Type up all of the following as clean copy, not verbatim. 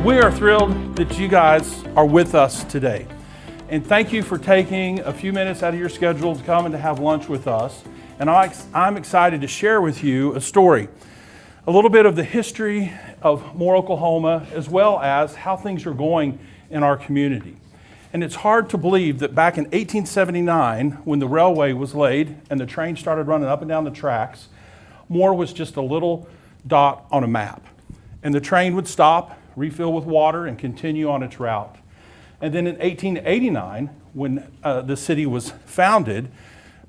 We are thrilled that you guys are with us today. And thank you for taking a few minutes out of your schedule to come and to have lunch with us. And I'm excited to share with you a story, a little bit of the history of Moore, Oklahoma, as well as how things are going in our community. And it's hard to believe that back in 1879, when the railway was laid and the train started running up and down the tracks, Moore was just a little dot on a map. And the train would stop, refill with water, and continue on its route. And then in 1889, when the city was founded,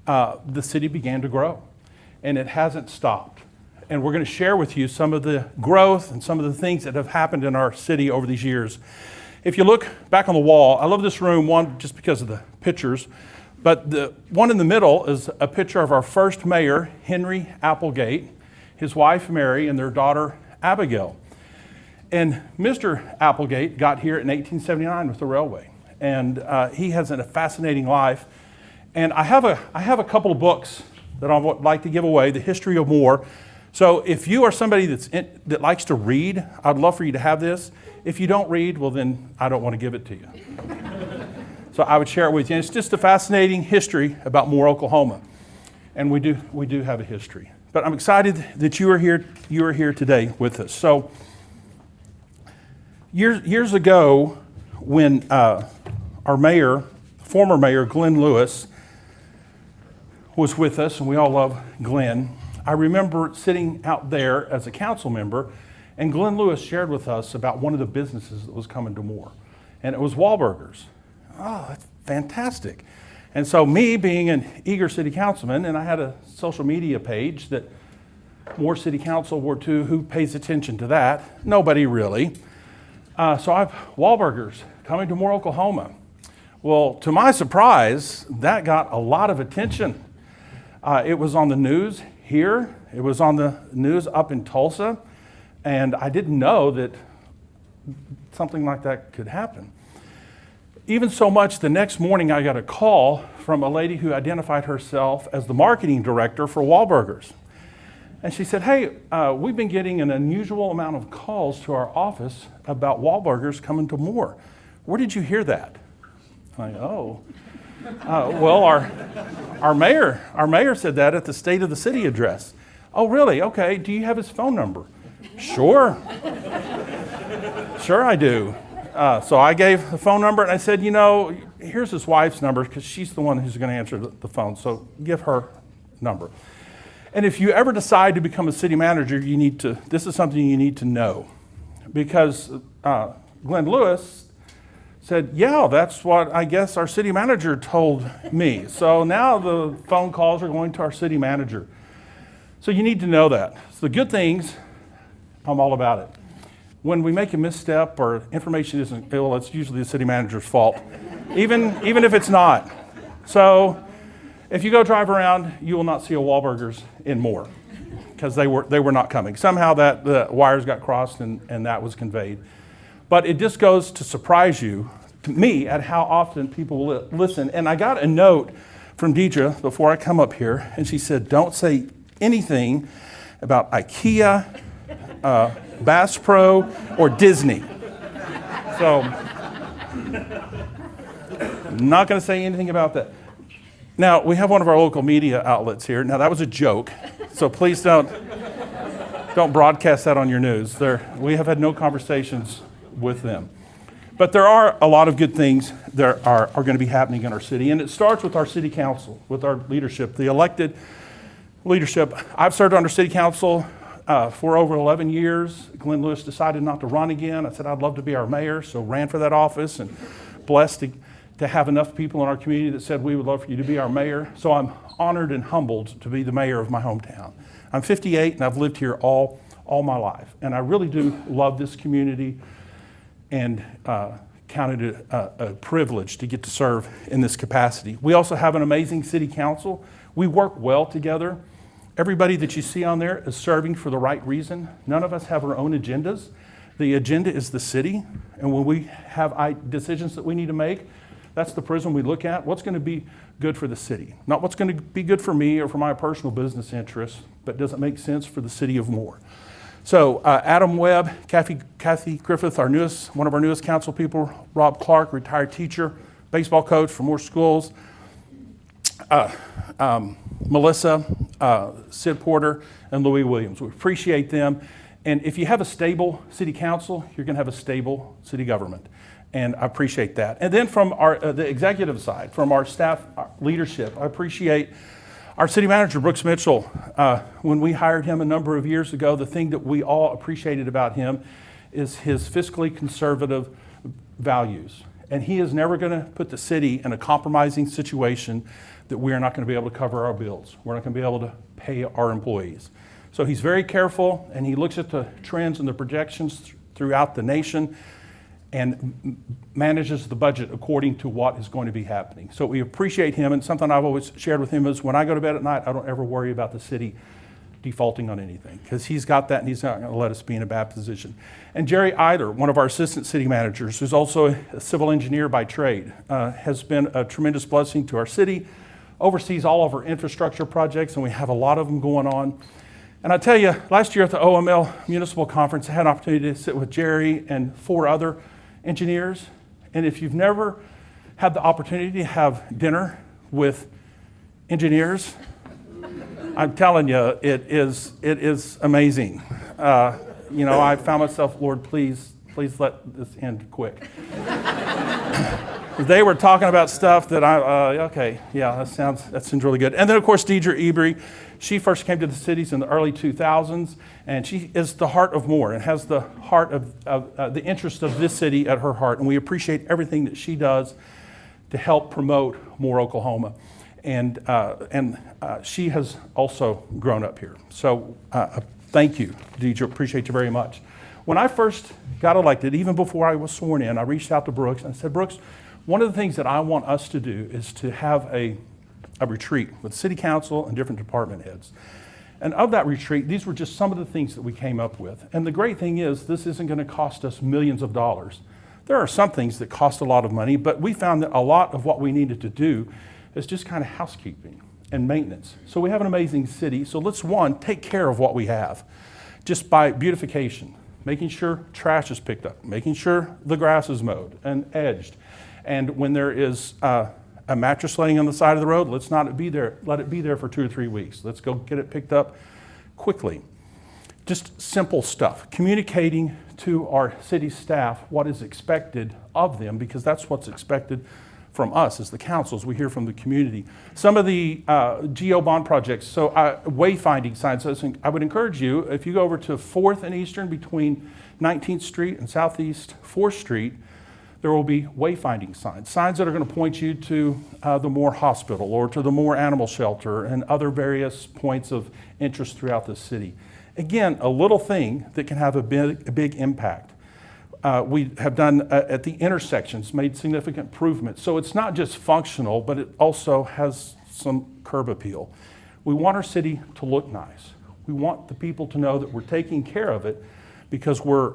the city began to grow. And it hasn't stopped. And we're going to share with you some of the growth and some of the things that have happened in our city over these years. If you look back on the wall, I love this room, one, just because of the pictures, but the one in the middle is a picture of our first mayor, Henry Applegate, his wife, Mary, and their daughter, Abigail. And Mr. Applegate got here in 1879 with the railway, and he has a fascinating life. And I have a couple of books that I would like to give away, The History of Moore. So if you are somebody that likes to read, I'd love for you to have this. If you don't read, well then I don't want to give it to you. So I would share it with you. And it's just a fascinating history about Moore, Oklahoma. And we do have a history. But I'm excited that you are here today with us. So years ago, when our mayor, former mayor, Glenn Lewis, was with us, and we all love Glenn, I remember sitting out there as a council member, and Glenn Lewis shared with us about one of the businesses that was coming to Moore, and it was Wahlburgers. Oh, that's fantastic. And so me being an eager city councilman, and I had a social media page that Moore City Council Ward 2, who pays attention to that? Nobody really. So Wahlburgers coming to Moore, Oklahoma. Well, to my surprise, that got a lot of attention. It was on the news here. It was on the news up in Tulsa. And I didn't know that something like that could happen. Even so much, the next morning I got a call from a lady who identified herself as the marketing director for Wahlburgers. And she said, hey, we've been getting an unusual amount of calls to our office about Wahlburgers coming to Moore. Where did you hear that? I'm like, well, our mayor said that at the State of the City address. Oh, really? Okay. Do you have his phone number? Sure. Sure I do. So I gave the phone number and I said, here's his wife's number because she's the one who's going to answer the phone. So give her number. And if you ever decide to become a city manager, this is something you need to know. Because Glenn Lewis said, yeah, that's what I guess our city manager told me. So now the phone calls are going to our city manager. So you need to know that. So the good things, I'm all about it. When we make a misstep or information isn't, well, it's usually the city manager's fault, even if it's not. So if you go drive around, you will not see a Wahlburgers in Moore because they were not coming. Somehow the wires got crossed and that was conveyed. But it just goes to surprise you, to me, at how often people listen. And I got a note from Deidre before I come up here, and she said, don't say anything about IKEA, Bass Pro, or Disney. So, I'm not going to say anything about that. Now, we have one of our local media outlets here. Now, that was a joke, so please don't broadcast that on your news. We have had no conversations with them. But there are a lot of good things that are going to be happening in our city, and it starts with our city council, with our leadership, the elected leadership. I've served under city council for over 11 years. Glenn Lewis decided not to run again. I said I'd love to be our mayor, so ran for that office, and blessed to have enough people in our community that said we would love for you to be our mayor. So I'm honored and humbled to be the mayor of my hometown. I'm 58 and I've lived here all my life, and I really do love this community and counted it a privilege to get to serve in this capacity. We also have an amazing city council. We work well together. Everybody that you see on there is serving for the right reason. None of us have our own agendas. The agenda is the city, and when we have decisions that we need to make, that's the prism we look at. What's going to be good for the city? Not what's going to be good for me or for my personal business interests, but does it make sense for the city of Moore? So Adam Webb, Kathy Griffith, one of our newest council people, Rob Clark, retired teacher, baseball coach for more schools, Melissa, Sid Porter, and Louis Williams. We appreciate them. And if you have a stable city council, you're going to have a stable city government. And I appreciate that. And then from the executive side, from our staff leadership, I appreciate our city manager, Brooks Mitchell. When we hired him a number of years ago, the thing that we all appreciated about him is his fiscally conservative values. And he is never going to put the city in a compromising situation that we are not going to be able to cover our bills. We're not going to be able to pay our employees. So he's very careful, and he looks at the trends and the projections throughout the nation and manages the budget according to what is going to be happening. So we appreciate him, and something I've always shared with him is when I go to bed at night, I don't ever worry about the city defaulting on anything, because he's got that and he's not going to let us be in a bad position. And Jerry Eider, one of our assistant city managers, who's also a civil engineer by trade, has been a tremendous blessing to our city, oversees all of our infrastructure projects, and we have a lot of them going on. And I tell you, last year at the OML Municipal Conference, I had an opportunity to sit with Jerry and 4 other engineers. And if you've never had the opportunity to have dinner with engineers, I'm telling you, it is amazing. I found myself, Lord, please let this end quick. They were talking about stuff that that seems really good. And then, of course, Deidre Ebry, she first came to the cities in the early 2000s, and she is the heart of Moore and has the heart of the interest of this city at her heart. And we appreciate everything that she does to help promote Moore, Oklahoma. And she has also grown up here. So thank you, Deidre. Appreciate you very much. When I first got elected, even before I was sworn in, I reached out to Brooks and I said, Brooks, one of the things that I want us to do is to have a retreat with city council and different department heads. And of that retreat, these were just some of the things that we came up with. And the great thing is, this isn't going to cost us millions of dollars. There are some things that cost a lot of money, but we found that a lot of what we needed to do is just kind of housekeeping and maintenance. So we have an amazing city. So let's, one, take care of what we have just by beautification, making sure trash is picked up, making sure the grass is mowed and edged. And when there is a mattress laying on the side of the road, let it be there for 2 or 3 weeks. Let's go get it picked up quickly. Just simple stuff. Communicating to our city staff what is expected of them, because that's what's expected from us as the councils. We hear from the community. Some of the GO bond projects, so wayfinding signs. So I would encourage you, if you go over to 4th and Eastern between 19th Street and Southeast 4th Street, there will be wayfinding signs that are going to point you to the Moore Hospital or to the Moore Animal Shelter and other various points of interest throughout the city. Again, a little thing that can have a big impact. We have done at the intersections, made significant improvements. So it's not just functional, but it also has some curb appeal. We want our city to look nice. We want the people to know that we're taking care of it because we're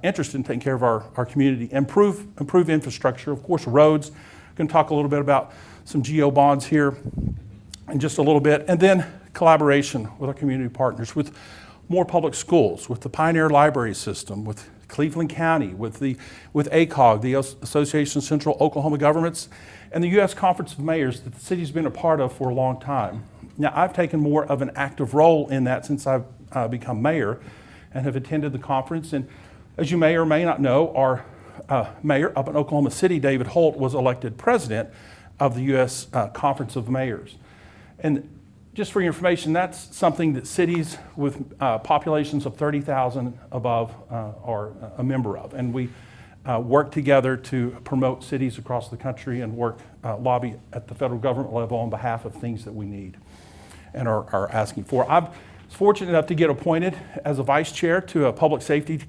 interested in taking care of our community. Improve infrastructure, of course, roads. I'm going to talk a little bit about some GO bonds here in just a little bit. And then collaboration with our community partners, with more public schools, with the Pioneer Library System, with Cleveland County, with ACOG, the Association of Central Oklahoma Governments, and the U.S. Conference of Mayors that the city's been a part of for a long time. Now, I've taken more of an active role in that since I've become mayor and have attended the conference. And as you may or may not know, our mayor up in Oklahoma City, David Holt, was elected president of the U.S. Conference of Mayors. And just for your information, that's something that cities with populations of 30,000 above are a member of. And we work together to promote cities across the country and lobby at the federal government level on behalf of things that we need and are asking for. I was fortunate enough to get appointed as a vice chair to a public safety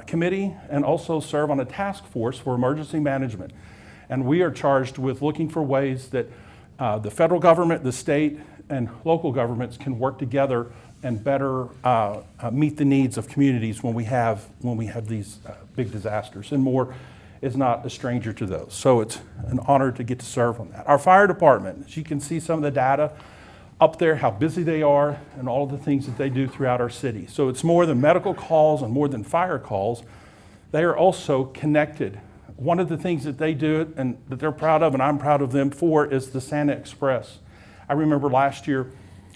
committee and also serve on a task force for emergency management. And we are charged with looking for ways that the federal government, the state, and local governments can work together and better meet the needs of communities when we have these big disasters. And Moore is not a stranger to those. So it's an honor to get to serve on that. Our fire department, as you can see some of the data up there how busy they are and all of the things that they do throughout our city. So it's more than medical calls and more than fire calls. They are also connected. One of the things that they do and that they're proud of, and I'm proud of them for, is the Santa Express. I remember last year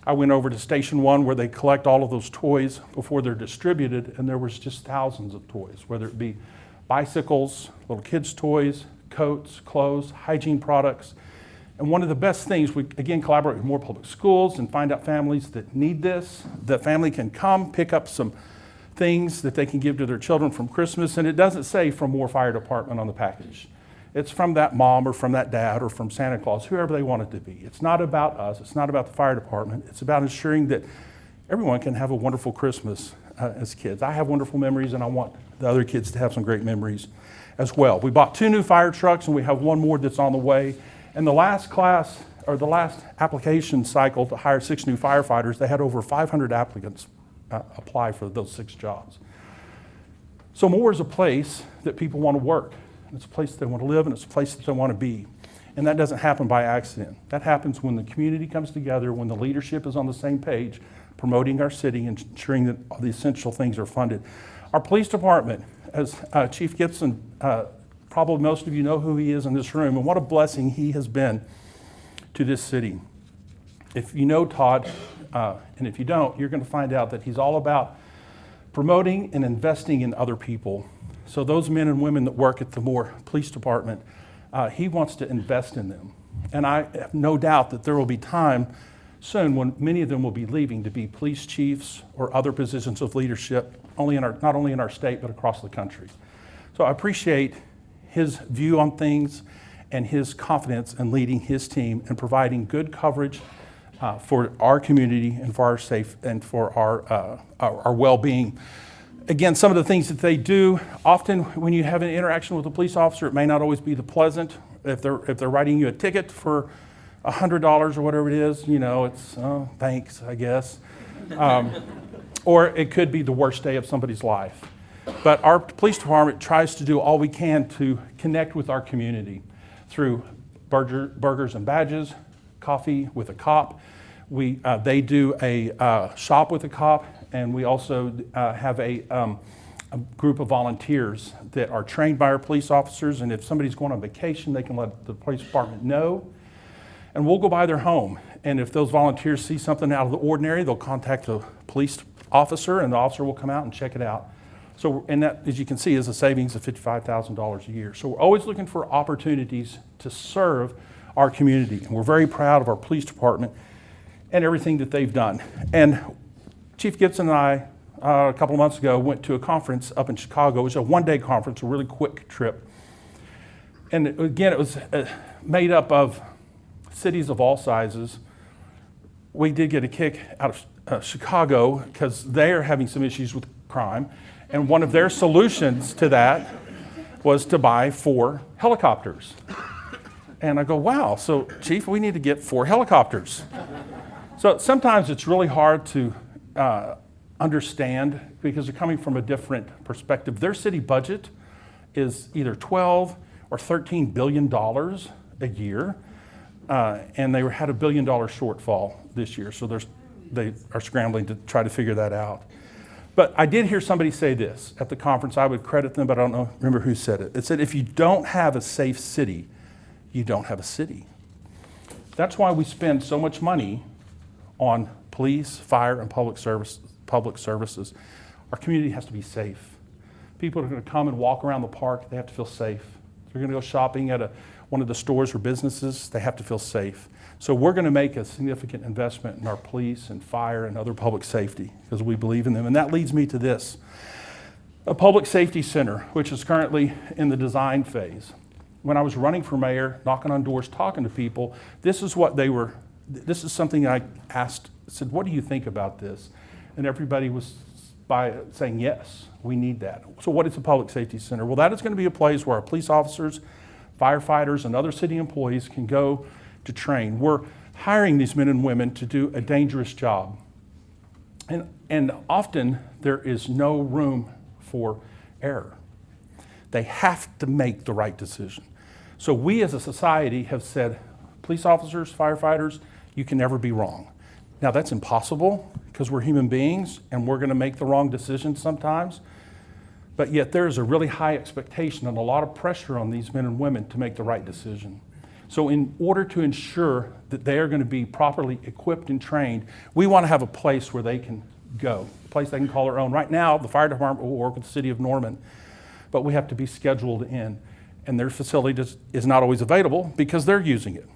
I went over to Station 1 where they collect all of those toys before they're distributed, and there was just thousands of toys, whether it be bicycles, little kids' toys, coats, clothes, hygiene products. And one of the best things, we again collaborate with more public schools and find out families that need this. The family can come pick up some things that they can give to their children from Christmas, and it doesn't say from Moore Fire Department on the package. It's from that mom or from that dad or from Santa Claus, whoever they want it to be. It's not about us. It's not about the fire department. It's about ensuring that everyone can have a wonderful Christmas as kids. I have wonderful memories, and I want the other kids to have some great memories as well. We bought 2 new fire trucks, and we have 1 more that's on the way. And the last class, or the last application cycle to hire 6 new firefighters, they had over 500 applicants apply for those 6 jobs. So Moore is a place that people want to work. It's a place that they want to live, and it's a place that they want to be. And that doesn't happen by accident. That happens when the community comes together, when the leadership is on the same page, promoting our city and ensuring that all the essential things are funded. Our police department, as Chief Gibson, probably most of you know who he is in this room, and what a blessing he has been to this city. If you know Todd, and if you don't, you're going to find out that he's all about promoting and investing in other people. So those men and women that work at the Moore Police Department, he wants to invest in them. And I have no doubt that there will be time soon when many of them will be leaving to be police chiefs or other positions of leadership, not only in our state, but across the country. So I appreciate his view on things and his confidence in leading his team and providing good coverage for our community and for our safe and for our well-being. Again, some of the things that they do, often when you have an interaction with a police officer, it may not always be the pleasant. If they're writing you a ticket for $100 or whatever it is, you know, it's thanks, I guess. Or it could be the worst day of somebody's life. But our police department tries to do all we can to connect with our community through burgers and badges, coffee with a cop. They do a shop with a cop, and we also have a group of volunteers that are trained by our police officers, and if somebody's going on vacation, they can let the police department know, and we'll go by their home. And if those volunteers see something out of the ordinary, they'll contact the police officer, and the officer will come out and check it out. So, and that, as you can see, is a savings of $55,000 a year. So we're always looking for opportunities to serve our community, and we're very proud of our police department and everything that they've done. And Chief Gibson and I, a couple of months ago, went to a conference up in Chicago. It was a 1-day conference, a really quick trip. And again, it was made up of cities of all sizes. We did get a kick out of Chicago because they are having some issues with crime. And one of their solutions to that was to buy 4 helicopters. And I go, wow, so Chief, we need to get 4 helicopters. So sometimes it's really hard to understand because they're coming from a different perspective. Their city budget is either $12 or $13 billion a year, and they had $1 billion shortfall this year. So they are scrambling to try to figure that out. But I did hear somebody say this at the conference. I would credit them, but I don't remember who said it. It said, if you don't have a safe city, you don't have a city. That's why we spend so much money on police, fire, and public services. Our community has to be safe. People are going to come and walk around the park. They have to feel safe. They're going to go shopping at one of the stores or businesses. They have to feel safe. So we're going to make a significant investment in our police and fire and other public safety because we believe in them. And that leads me to this, a public safety center, which is currently in the design phase. When I was running for mayor, knocking on doors, talking to people, this is something I asked, said, what do you think about this? And everybody was saying, yes, we need that. So what is a public safety center? Well, that is going to be a place where our police officers, firefighters, and other city employees can go to train. We're hiring these men and women to do a dangerous job. And often there is no room for error. They have to make the right decision. So we as a society have said, police officers, firefighters, you can never be wrong. Now that's impossible because we're human beings and we're going to make the wrong decisions sometimes. But yet there is a really high expectation and a lot of pressure on these men and women to make the right decision. So in order to ensure that they are going to be properly equipped and trained, we want to have a place where they can go, a place they can call their own. Right now, the fire department will work with the city of Norman, but we have to be scheduled in, and their facility is not always available because they're using it.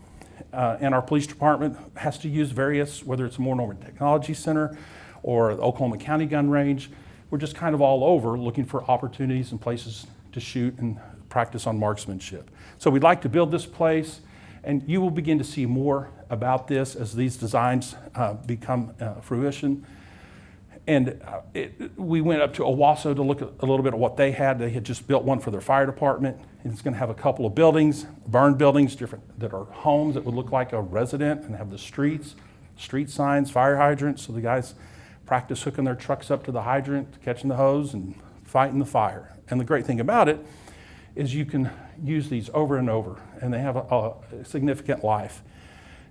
And our police department has to use various, whether it's Moore Norman Technology Center or the Oklahoma County Gun Range. We're just kind of all over looking for opportunities and places to shoot and practice on marksmanship. So we'd like to build this place, and you will begin to see more about this as these designs become fruition. And we went up to Owasso to look at a little bit at what they had. They had just built one for their fire department, and it's going to have a couple of buildings, burned buildings, different that are homes that would look like a resident and have the street signs, fire hydrants, so the guys practice hooking their trucks up to the hydrant, catching the hose, and fighting the fire. And the great thing about it is you can use these over and over, and they have a significant life.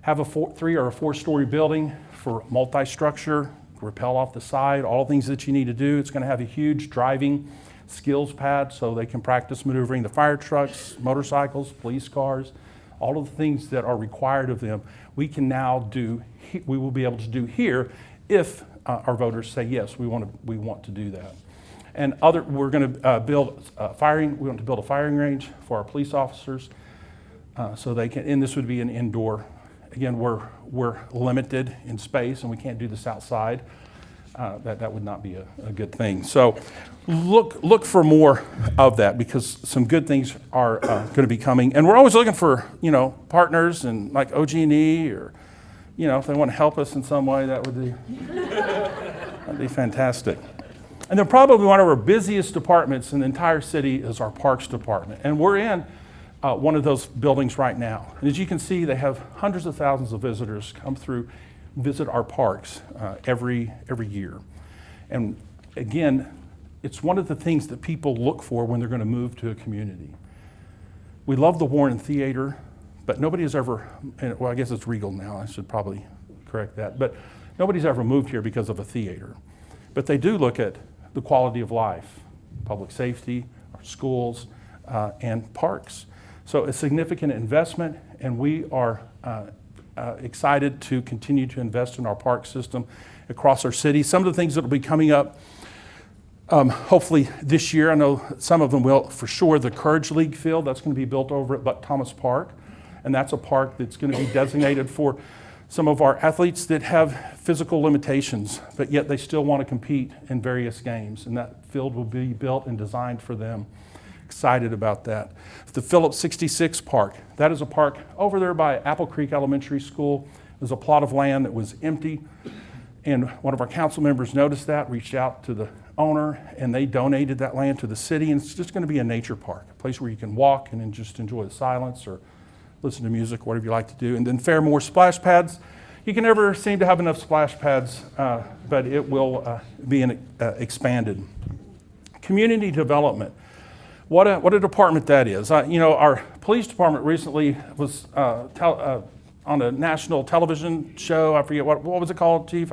Have a 3 or 4 story building for multi-structure, rappel off the side, all things that you need to do. It's going to have a huge driving skills pad so they can practice maneuvering the fire trucks, motorcycles, police cars, all of the things that are required of them. We will be able to do here if our voters say yes, we want to do that. And we're going to build firing. We want to build a firing range for our police officers, so they can. And this would be an indoor. Again, we're limited in space, and we can't do this outside. That would not be a good thing. So look for more of that, because some good things are going to be coming. And we're always looking for partners, and like OG&E, or if they want to help us in some way, that'd be fantastic. And then probably one of our busiest departments in the entire city is our parks department. And we're in one of those buildings right now. And as you can see, they have hundreds of thousands of visitors come through, visit our parks every year. And again, it's one of the things that people look for when they're going to move to a community. We love the Warren Theater, but nobody has ever, well, I guess it's Regal now, I should probably correct that, but nobody's ever moved here because of a theater. But they do look at the quality of life, public safety, our schools, and parks. So a significant investment, and we are excited to continue to invest in our park system across our city. Some of the things that will be coming up hopefully this year, I know some of them will for sure, the Courage League field, that's going to be built over at Buck Thomas Park. And that's a park that's going to be designated for some of our athletes that have physical limitations, but yet they still want to compete in various games. And that field will be built and designed for them. Excited about that. The Phillips 66 Park, that is a park over there by Apple Creek Elementary School. There's a plot of land that was empty, and one of our council members noticed that, reached out to the owner, and they donated that land to the city, and it's just going to be a nature park, a place where you can walk and then just enjoy the silence or listen to music, whatever you like to do. And then Fairmore splash pads. You can never seem to have enough splash pads, but it will be expanded. Community development. What a department that is. Our police department recently was on a national television show. I forget what was it called, Chief?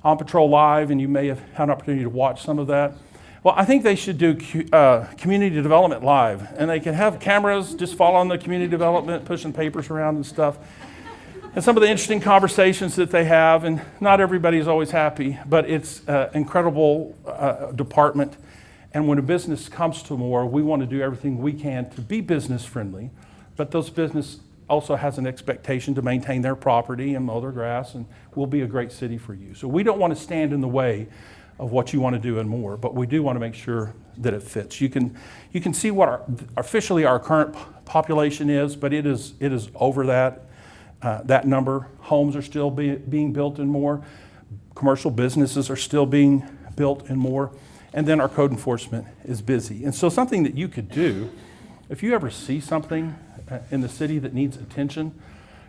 On Patrol Live, and you may have had an opportunity to watch some of that. Well, I think they should do community development live, and they can have cameras just following the community development, pushing papers around and stuff. And some of the interesting conversations that they have, and not everybody's always happy, but it's an incredible department. And when a business comes to Moore, we want to do everything we can to be business friendly, but those business also has an expectation to maintain their property and mow their grass, and we'll be a great city for you. So we don't want to stand in the way of what you want to do and more, but we do want to make sure that it fits. You can see what officially our current population is, but it is over that number. Homes are still being built in Moore. Commercial businesses are still being built in Moore. And then our code enforcement is busy. And so something that you could do, if you ever see something in the city that needs attention,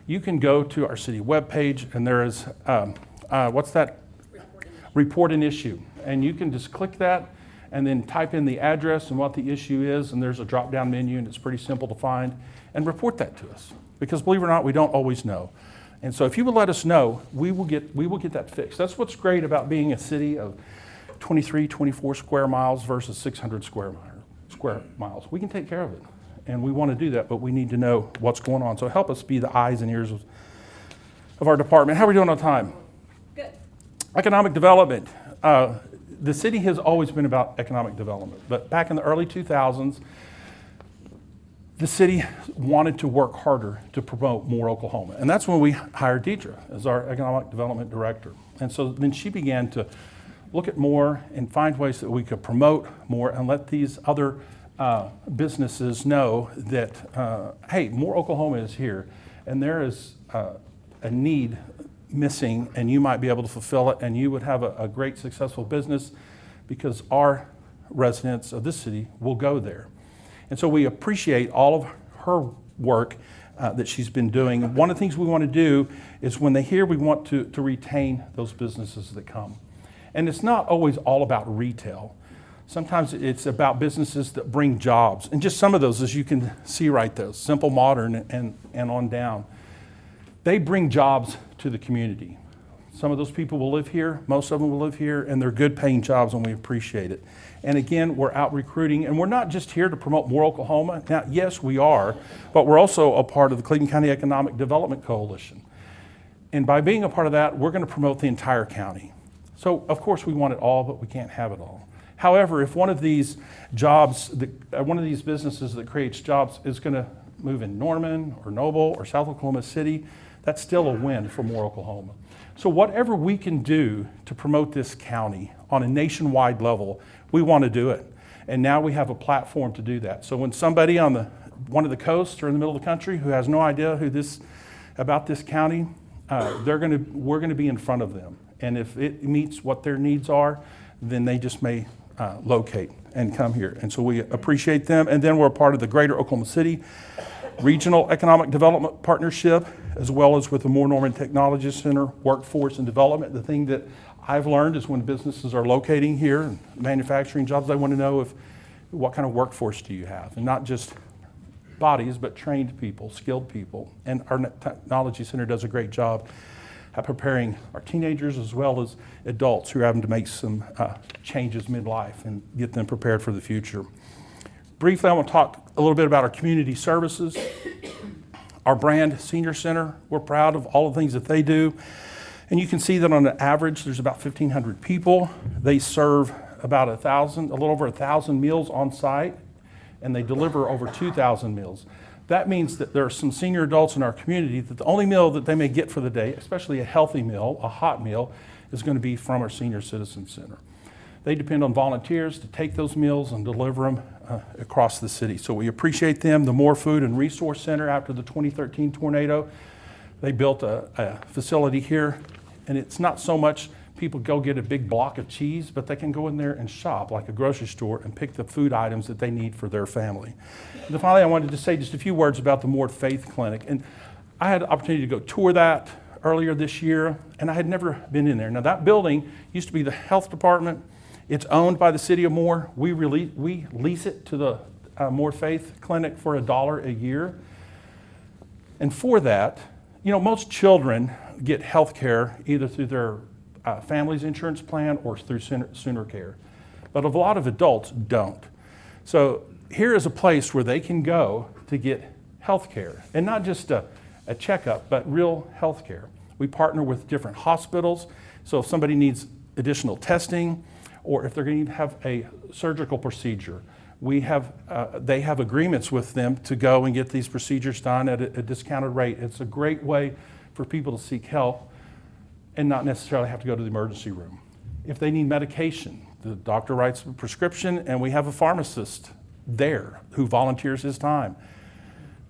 you can go to our city webpage, and there is, what's that? Report an issue. And you can just click that and then type in the address and what the issue is, and there's a drop-down menu, and it's pretty simple to find, and report that to us. Because believe it or not, we don't always know. And so if you would let us know, we will get that fixed. That's what's great about being a city of 23, 24 square miles versus 600 square miles. We can take care of it. And we want to do that, but we need to know what's going on. So help us be the eyes and ears of our department. How are we doing on time? Good. Economic development. The city has always been about economic development, but back in the early 2000s, the city wanted to work harder to promote more Oklahoma. And that's when we hired Deidre as our economic development director. And so then she began to look at more and find ways that we could promote more and let these other businesses know that, hey, more Oklahoma is here. And there is a need missing, and you might be able to fulfill it, and you would have a great, successful business because our residents of this city will go there. And so we appreciate all of her work that she's been doing. One of the things we want to do is when they hear, we want to retain those businesses that come. And it's not always all about retail. Sometimes it's about businesses that bring jobs. And just some of those, as you can see right there, Simple Modern and on down, they bring jobs to the community. Some of those people will live here, most of them will live here, and they're good paying jobs, and we appreciate it. And again, we're out recruiting, and we're not just here to promote more Oklahoma. Now, yes, we are, but we're also a part of the Cleveland County Economic Development Coalition. And by being a part of that, we're going to promote the entire county. So, of course, we want it all, but we can't have it all. However, if one of these one of these businesses that creates jobs is going to move in Norman or Noble or South Oklahoma City, that's still a win for more Oklahoma. So whatever we can do to promote this county on a nationwide level, we want to do it. And now we have a platform to do that. So when somebody on one of the coasts or in the middle of the country who has no idea about this county, we're going to be in front of them. And if it meets what their needs are, then they just may locate and come here. And so we appreciate them. And then we're a part of the Greater Oklahoma City Regional Economic Development Partnership, as well as with the Moore Norman Technology Center, Workforce and Development. The thing that I've learned is when businesses are locating here and manufacturing jobs, they want to know what kind of workforce do you have, and not just bodies, but trained people, skilled people. And our Technology Center does a great job at preparing our teenagers as well as adults who are having to make some changes midlife and get them prepared for the future. Briefly, I want to talk a little bit about our community services. Our brand Senior Center, we're proud of all the things that they do. And you can see that on an average, there's about 1,500 people. They serve about a little over 1,000 meals on site, and they deliver over 2,000 meals. That means that there are some senior adults in our community that the only meal that they may get for the day, especially a healthy meal, a hot meal, is going to be from our Senior Citizen Center. They depend on volunteers to take those meals and deliver them across the city. So we appreciate them. The Moore Food and Resource Center, after the 2013 tornado, they built a facility here. And it's not so much people go get a big block of cheese, but they can go in there and shop like a grocery store and pick the food items that they need for their family. And then finally, I wanted to say just a few words about the Moore Faith Clinic. And I had the opportunity to go tour that earlier this year, and I had never been in there. Now, that building used to be the health department. It's owned by the city of Moore. We lease it to the Moore Faith Clinic for $1 a year. And for that, most children get health care either through their family's insurance plan or through Sooner Care. But a lot of adults don't. So here is a place where they can go to get health care, and not just a checkup, but real health care. We partner with different hospitals. So if somebody needs additional testing, or if they're going to have a surgical procedure, they have agreements with them to go and get these procedures done at a discounted rate. It's a great way for people to seek help and not necessarily have to go to the emergency room. If they need medication, the doctor writes a prescription, and we have a pharmacist there who volunteers his time.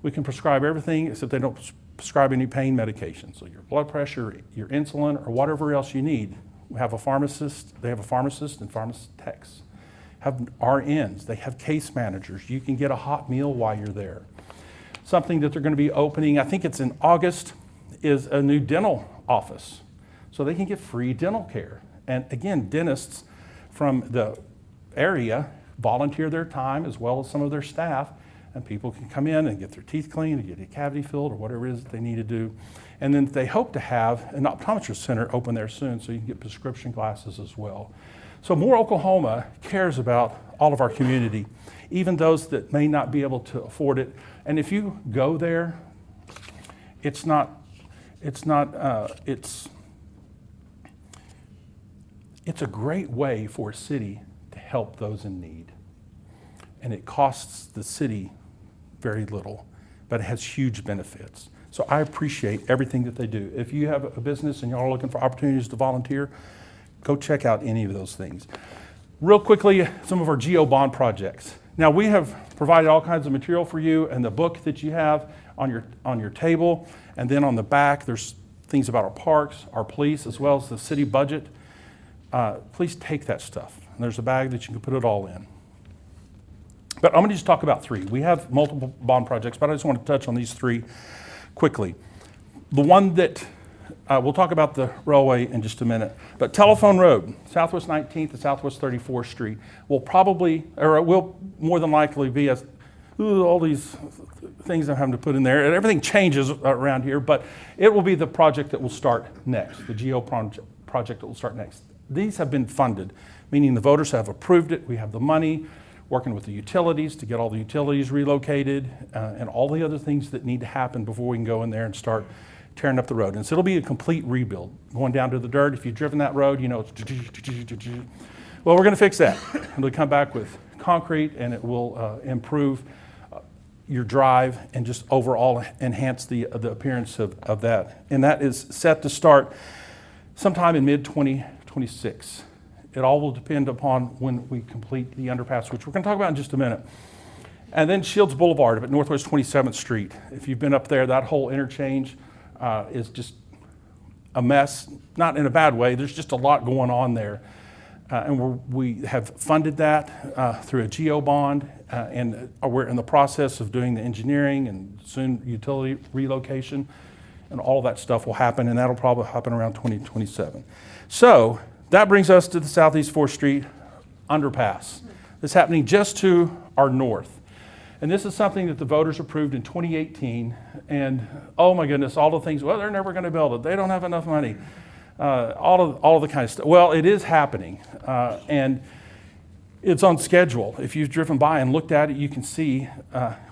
We can prescribe everything except they don't prescribe any pain medication. So your blood pressure, your insulin, or whatever else you need. We have a pharmacist, they have a pharmacist and pharmacist techs. Have RNs, they have case managers. You can get a hot meal while you're there. Something that they're going to be opening, I think it's in August, is a new dental office. So they can get free dental care. And again, dentists from the area volunteer their time as well as some of their staff and people can come in and get their teeth cleaned, or get a cavity filled, or whatever it is that they need to do. And then they hope to have an optometrist center open there soon, so you can get prescription glasses as well. So More Oklahoma cares about all of our community, even those that may not be able to afford it. And if you go there, it's a great way for a city to help those in need. And it costs the city very little, but it has huge benefits. So I appreciate everything that they do. If you have a business and y'all are looking for opportunities to volunteer, go check out any of those things. Real quickly, some of our GO bond projects. Now, we have provided all kinds of material for you, and the book that you have on your table, and then on the back, there's things about our parks, our police, as well as the city budget. Please take that stuff. And there's a bag that you can put it all in. But I'm going to just talk about three. We have multiple bond projects, but I just want to touch on these three quickly. The one that we'll talk about the railway in just a minute, but Telephone Road, Southwest 19th and Southwest 34th Street, will more than likely be all these things I'm having to put in there, and everything changes around here, but it will be the project that will start next, the GO project that will start next. These have been funded, meaning the voters have approved it. We have the money, working with the utilities to get all the utilities relocated, and all the other things that need to happen before we can go in there and start tearing up the road. And so it'll be a complete rebuild. Going down to the dirt, if you've driven that road, you know it's... Well, we're going to fix that. And we'll come back with concrete, and it will improve your drive and just overall enhance the appearance of that. And that is set to start sometime in mid-2026. It all will depend upon when we complete the underpass, which we're going to talk about in just a minute. And then Shields Boulevard up at Northwest 27th Street. If you've been up there, that whole interchange is just a mess, not in a bad way. There's just a lot going on there. And we have funded that through a GO bond, and we're in the process of doing the engineering and soon utility relocation, and all that stuff will happen, and that'll probably happen around 2027. So that brings us to the Southeast 4th Street underpass. This is happening just to our north. And this is something that the voters approved in 2018. And oh my goodness, all the things, well, they're never going to build it. They don't have enough money. All of the kind of stuff. Well, it is happening. And it's on schedule. If you've driven by and looked at it, you can see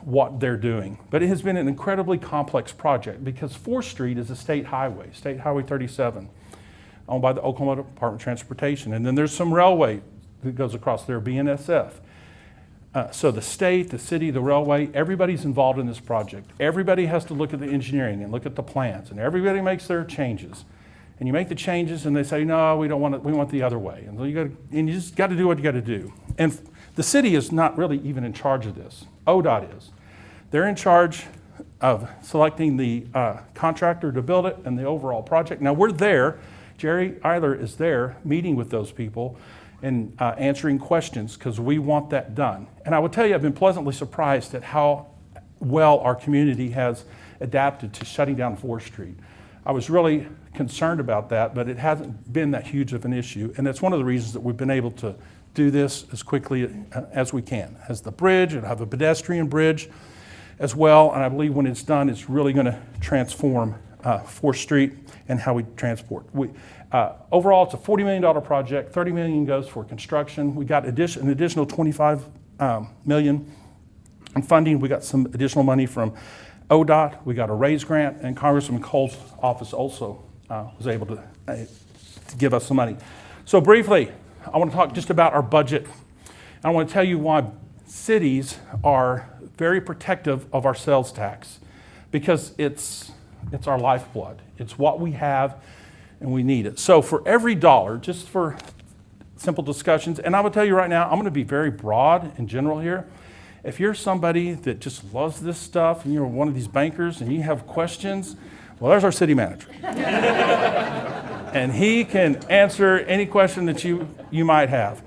what they're doing. But it has been an incredibly complex project because 4th Street is a state highway, State Highway 37, owned by the Oklahoma Department of Transportation. And then there's some railway that goes across there, BNSF. So the state, the city, the railway, everybody's involved in this project. Everybody has to look at the engineering and look at the plans, and everybody makes their changes. And you make the changes, and they say, no, we don't want it. We want the other way. And you just got to do what you got to do. And the city is not really even in charge of this. ODOT is. They're in charge of selecting the contractor to build it and the overall project. Now we're there. Jerry Eiler is there meeting with those people and answering questions because we want that done. And I will tell you, I've been pleasantly surprised at how well our community has adapted to shutting down 4th Street. I was really concerned about that, but it hasn't been that huge of an issue. And that's one of the reasons that we've been able to do this as quickly as we can. As the bridge, and have a pedestrian bridge as well. And I believe when it's done, it's really going to transform 4th Street and how we transport. Overall, it's a $40 million project. $30 million goes for construction. We got an additional $25 million in funding. We got some additional money from ODOT. We got a RAISE grant, and Congressman Cole's office also was able to give us some money. So briefly, I want to talk just about our budget. I want to tell you why cities are very protective of our sales tax, because it's our lifeblood. It's what we have, and we need it. So for every dollar, just for simple discussions, and I will tell you right now, I'm going to be very broad and general here. If you're somebody that just loves this stuff, and you're one of these bankers, and you have questions, well, there's our city manager. And he can answer any question that you might have.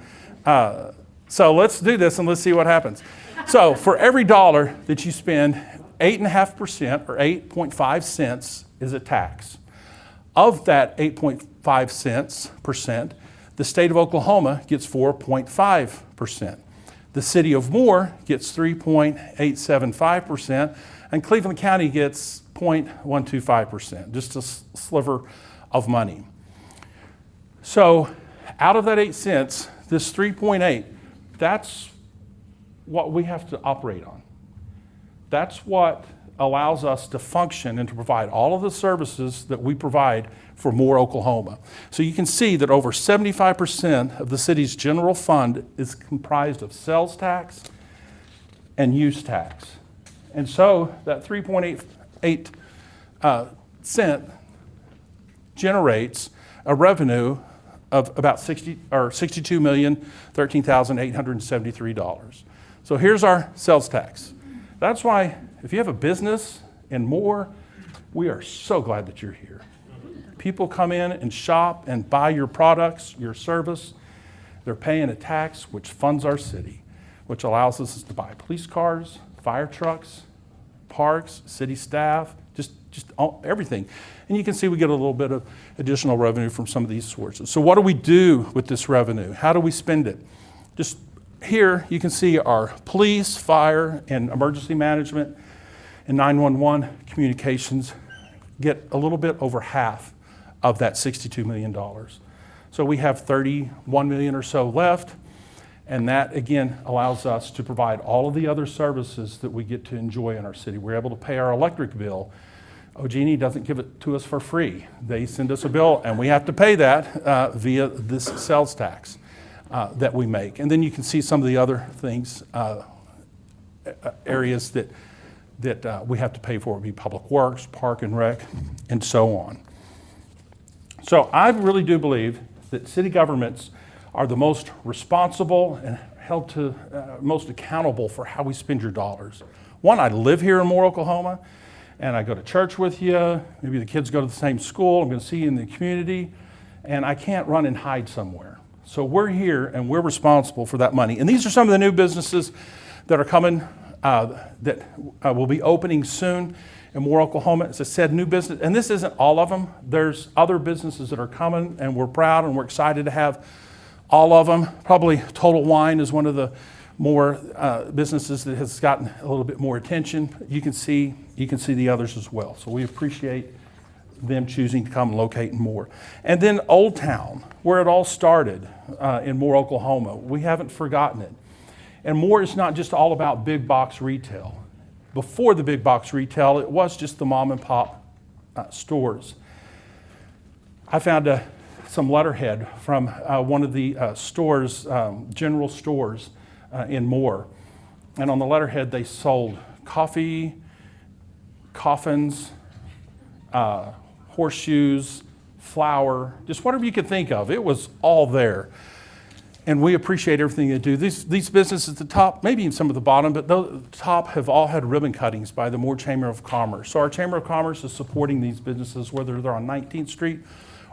So let's do this, and let's see what happens. So for every dollar that you spend, 8.5% or 8.5 cents is a tax. Of that 8.5 cents percent, the state of Oklahoma gets 4.5%. The city of Moore gets 3.875%, and Cleveland County gets 0.125%, just a sliver of money. So out of that 8 cents, this 3.8, that's what we have to operate on. That's what allows us to function and to provide all of the services that we provide for Moore, Oklahoma. So you can see that over 75% of the city's general fund is comprised of sales tax and use tax. And so that 3.88 cent generates a revenue of about $62,013,873. So here's our sales tax. That's why if you have a business and more, we are so glad that you're here. People come in and shop and buy your products, your service. They're paying a tax which funds our city, which allows us to buy police cars, fire trucks, parks, city staff, just everything. And you can see we get a little bit of additional revenue from some of these sources. So what do we do with this revenue? How do we spend it? Just here you can see our police, fire, and emergency management and 911 communications get a little bit over half of that $62 million. So we have 31 million or so left, and that again allows us to provide all of the other services that we get to enjoy in our city. We're able to pay our electric bill. OG&E doesn't give it to us for free. They send us a bill, and we have to pay that via this sales tax that we make. And then you can see some of the other things, areas that we have to pay for. It would be public works, park and rec, and so on. So I really do believe that city governments are the most responsible and held to most accountable for how we spend your dollars. One, I live here in Moore, Oklahoma, and I go to church with you. Maybe the kids go to the same school. I'm going to see you in the community, and I can't run and hide somewhere. So we're here, and we're responsible for that money. And these are some of the new businesses that are coming that will be opening soon in Moore, Oklahoma. As I said, new business, and this isn't all of them. There's other businesses that are coming, and we're proud and we're excited to have all of them. Probably Total Wine is one of the more businesses that has gotten a little bit more attention. You can see the others as well. So we appreciate them choosing to come and locate in Moore. And then Old Town, where it all started in Moore, Oklahoma. We haven't forgotten it. And Moore is not just all about big box retail. Before the big box retail, it was just the mom and pop stores. I found some letterhead from one of the stores, general stores in Moore. And on the letterhead, they sold coffee, coffins, horseshoes, flour, just whatever you could think of. It was all there. And we appreciate everything they do. These businesses at the top, maybe even some at the bottom, but the top have all had ribbon cuttings by the Moore Chamber of Commerce. So our Chamber of Commerce is supporting these businesses, whether they're on 19th Street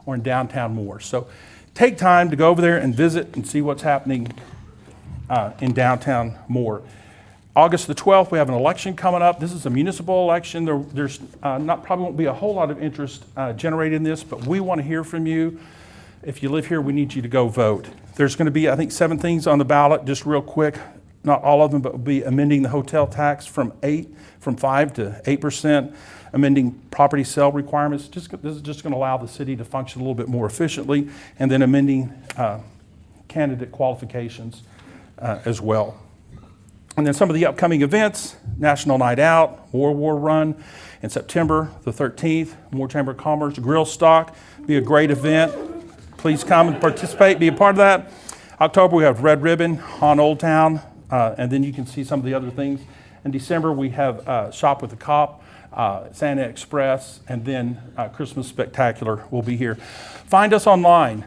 or in downtown Moore. So take time to go over there and visit and see what's happening in downtown Moore. August the 12th, we have an election coming up. This is a municipal election. There's probably won't be a whole lot of interest generated in this, but we want to hear from you. If you live here, we need you to go vote. There's going to be, I think, 7 things on the ballot, just real quick. Not all of them, but we'll be amending the hotel tax from 5 to 8%, amending property sale requirements. This is just going to allow the city to function a little bit more efficiently, and then amending candidate qualifications as well. And then some of the upcoming events: National Night Out, War Run in September the 13th, Moore Chamber of Commerce Grill Stock, be a great event. Please come and participate, be a part of that. October, we have Red Ribbon on Old Town, and then you can see some of the other things. In December, we have Shop with the Cop, Santa Express, and then Christmas Spectacular will be here. Find us online.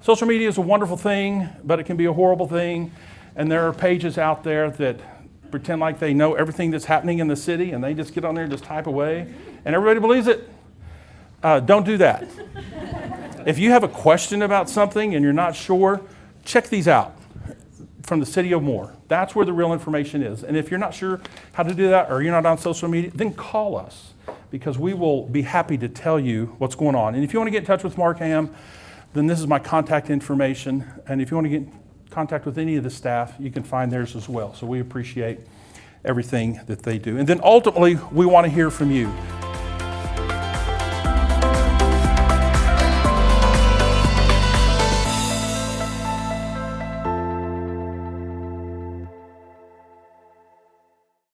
Social media is a wonderful thing, but it can be a horrible thing. And there are pages out there that pretend like they know everything that's happening in the city, and they just get on there and just type away, and everybody believes it. Don't do that. If you have a question about something and you're not sure, check these out from the city of Moore. That's where the real information is. And if you're not sure how to do that, or you're not on social media, then call us, because we will be happy to tell you what's going on. And if you want to get in touch with Mark Hamm, then this is my contact information. And if you want to get in contact with any of the staff, you can find theirs as well. So we appreciate everything that they do. And then ultimately, we want to hear from you.